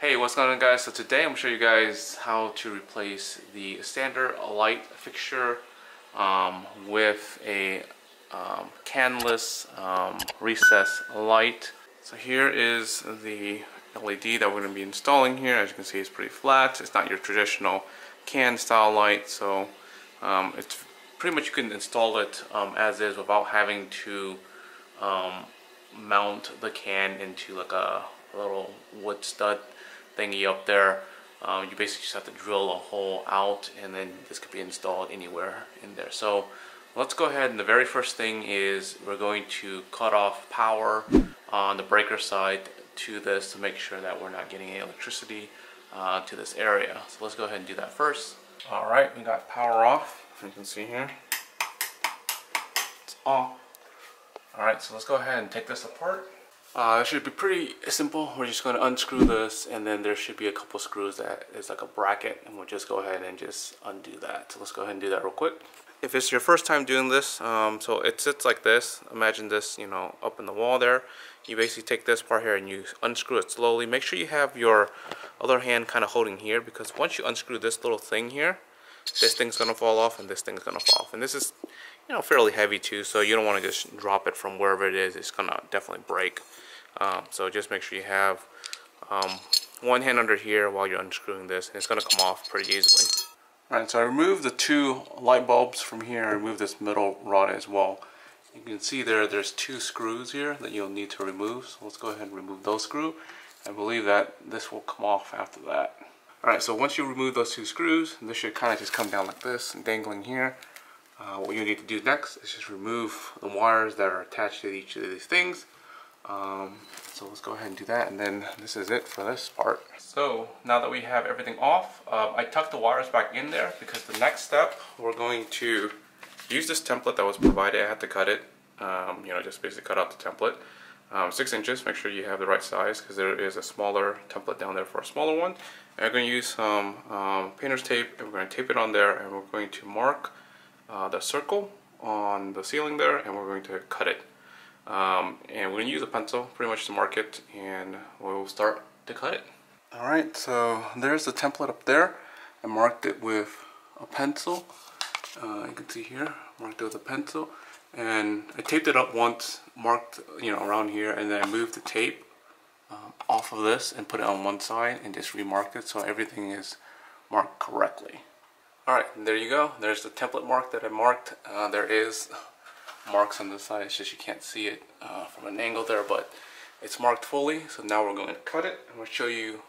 Hey, what's going on, guys? So today I'm going to show you guys how to replace the standard light fixture with a Canless recess light. So here is the LED that we're going to be installing here. As you can see, it's pretty flat. It's not your traditional can style light, so it's pretty much you can install it as is without having to mount the can into like a little wood stud thingy up there. You basically just have to drill a hole out, and then this could be installed anywhere in there. So let's go ahead, and the very first thing is we're going to cut off power on the breaker side to this to make sure that we're not getting any electricity to this area. So let's go ahead and do that first. Alright, we got power off. You can see here it's off. Alright, so let's go ahead and take this apart. It should be pretty simple. We're just going to unscrew this, and then there should be a couple screws that is like a bracket, and we'll just go ahead and just undo that. So let's go ahead and do that real quick. If it's your first time doing this, so it sits like this. Imagine this, you know, up in the wall there. You basically take this part here and you unscrew it slowly. Make sure you have your other hand kind of holding here, because once you unscrew this little thing here, this thing's going to fall off and this thing's going to fall off. And this is, you know, fairly heavy too, so you don't want to just drop it from wherever it is. It's going to definitely break. So just make sure you have one hand under here while you're unscrewing this, and it's going to come off pretty easily. Alright, so I removed the two light bulbs from here. I removed this middle rod as well. You can see there's two screws here that you'll need to remove. So let's go ahead and remove those screws. I believe that this will come off after that. Alright, so once you remove those two screws, this should kind of just come down like this and dangling here. What you need to do next is just remove the wires that are attached to each of these things. So let's go ahead and do that, and then this is it for this part. So now that we have everything off, I tucked the wires back in there because the next step, we're going to use this template that was provided. I had to cut it, you know, just basically cut out the template. 6 inches, make sure you have the right size, because there is a smaller template down there for a smaller one. And we're going to use some painter's tape, and we're going to tape it on there, and we're going to mark the circle on the ceiling there, and we're going to cut it. And we're going to use a pencil pretty much to mark it, and we'll start to cut it. Alright, so there's the template up there. I marked it with a pencil. You can see here, marked it with a pencil. And I taped it up once, marked, you know, around here, and then I moved the tape off of this and put it on one side and just remarked it so everything is marked correctly. Alright, there you go. There's the template mark that I marked. There is marks on the side. It's just you can't see it from an angle there, but it's marked fully. So now we're going to cut it. I'm going to show you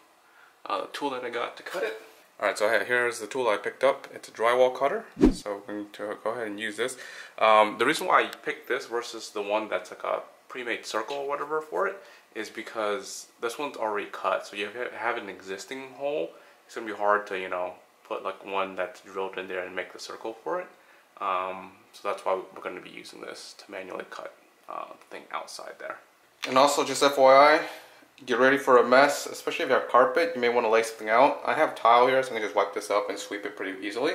the tool that I got to cut it. Alright, so here's the tool I picked up. It's a drywall cutter, so we're going to go ahead and use this. The reason why I picked this versus the one that's like a pre-made circle or whatever for it is because this one's already cut. So you have an existing hole. It's going to be hard to, you know, put like one that's drilled in there and make the circle for it. So that's why we're going to be using this to manually cut the thing outside there. And also, just FYI, get ready for a mess, especially if you have carpet. You may want to lay something out. I have tile here, so I can just wipe this up and sweep it pretty easily.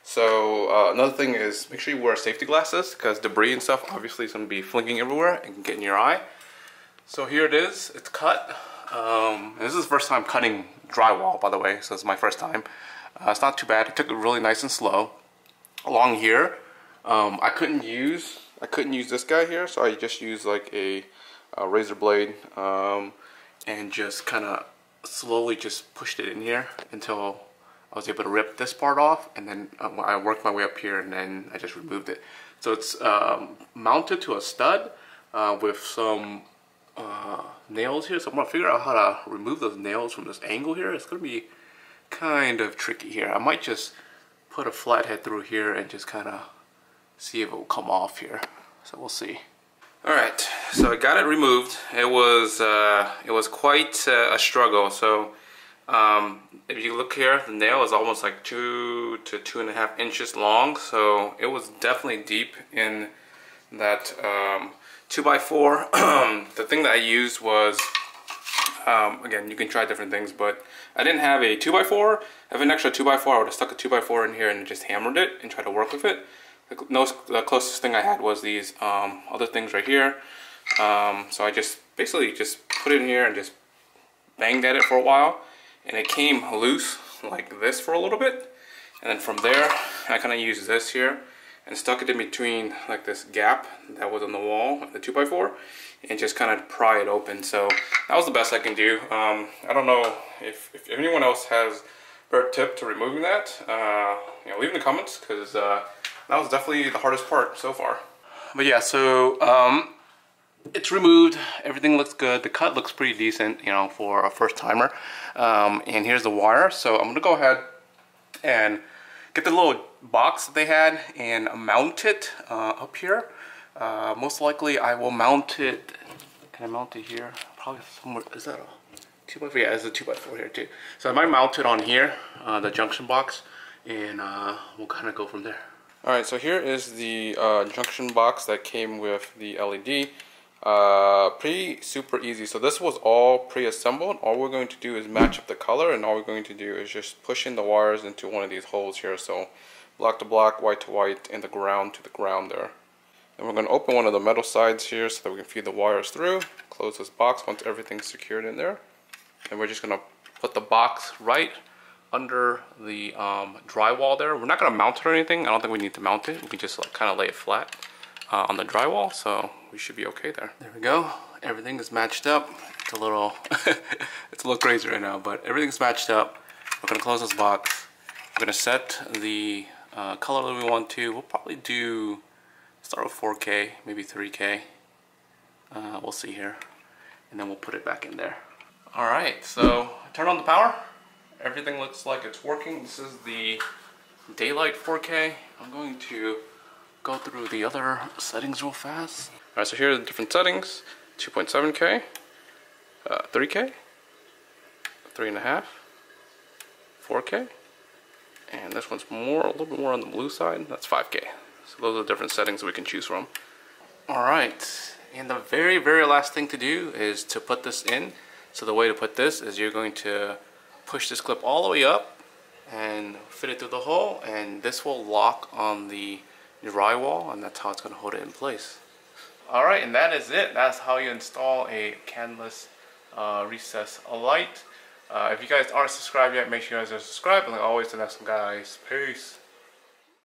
So another thing is make sure you wear safety glasses, because debris and stuff obviously is going to be flinging everywhere and can get in your eye. So here it is. It's cut. This is the first time cutting drywall, by the way, so it's my first time. It's not too bad. It took it really nice and slow. Along here, I couldn't use this guy here, so I just used like a razor blade and just kind of slowly just pushed it in here until I was able to rip this part off, and then I worked my way up here, and then I just removed it. So it's mounted to a stud with some nails here, so I'm going to figure out how to remove those nails from this angle here. It's going to be kind of tricky here. I might just put a flathead through here and just kind of see if it will come off here. So we'll see. Alright, so I got it removed. It was quite a struggle. So if you look here, the nail is almost like 2 to 2.5 inches long. So it was definitely deep in that 2x4. The thing that I used was, again, you can try different things, but I didn't have a 2x4. If I had an extra 2x4, I would have stuck a 2x4 in here and just hammered it and tried to work with it. The closest thing I had was these other things right here. So I just basically just put it in here and just banged at it for a while. and it came loose like this for a little bit, and then from there I kind of used this here and stuck it in between like this gap that was on the wall, the 2x4, and just kind of pry it open. So that was the best I can do. I don't know if anyone else has a better tip to removing that. You know, leave in the comments, because that was definitely the hardest part so far. But yeah, so it's removed. Everything looks good. The cut looks pretty decent, you know, for a first timer. And here's the wire. So I'm gonna go ahead and get the little box that they had and mount it up here. Most likely I will mount it. Can I mount it here? Probably somewhere. Is that a 2x4? Yeah, it's a 2x4 here too. So I might mount it on here, the junction box, and we'll kind of go from there. Alright, so here is the junction box that came with the LED. Pretty super easy. So this was all pre-assembled. All we're going to do is match up the color, and all we're going to do is just push in the wires into one of these holes here. So black to black, white to white, and the ground to the ground there. And we're going to open one of the metal sides here so that we can feed the wires through. Close this box once everything's secured in there. And we're just going to put the box right under the drywall there. We're not going to mount it or anything. I don't think we need to mount it. We can just like kind of lay it flat on the drywall, so we should be okay there. There we go. Everything is matched up. It's a little it's a little crazy right now, but everything's matched up. We're going to close this box. We're going to set the color that we want to. We'll probably do, start with 4K, maybe 3K. We'll see here. And then we'll put it back in there. Alright, so turn on the power. Everything looks like it's working. This is the daylight 4K. I'm going to go through the other settings real fast. Alright, so here are the different settings. 2.7K, 3K, 3.5, 4K, and this one's a little bit more on the blue side. That's 5K. So those are the different settings we can choose from. Alright, and the very last thing to do is to put this in. So the way to put this is you're going to push this clip all the way up and fit it through the hole, and this will lock on the drywall, and that's how it's going to hold it in place. Alright, and that is it. That's how you install a Canless recess light. If you guys aren't subscribed yet, make sure you guys are subscribed, and like always, the next one, guys, peace.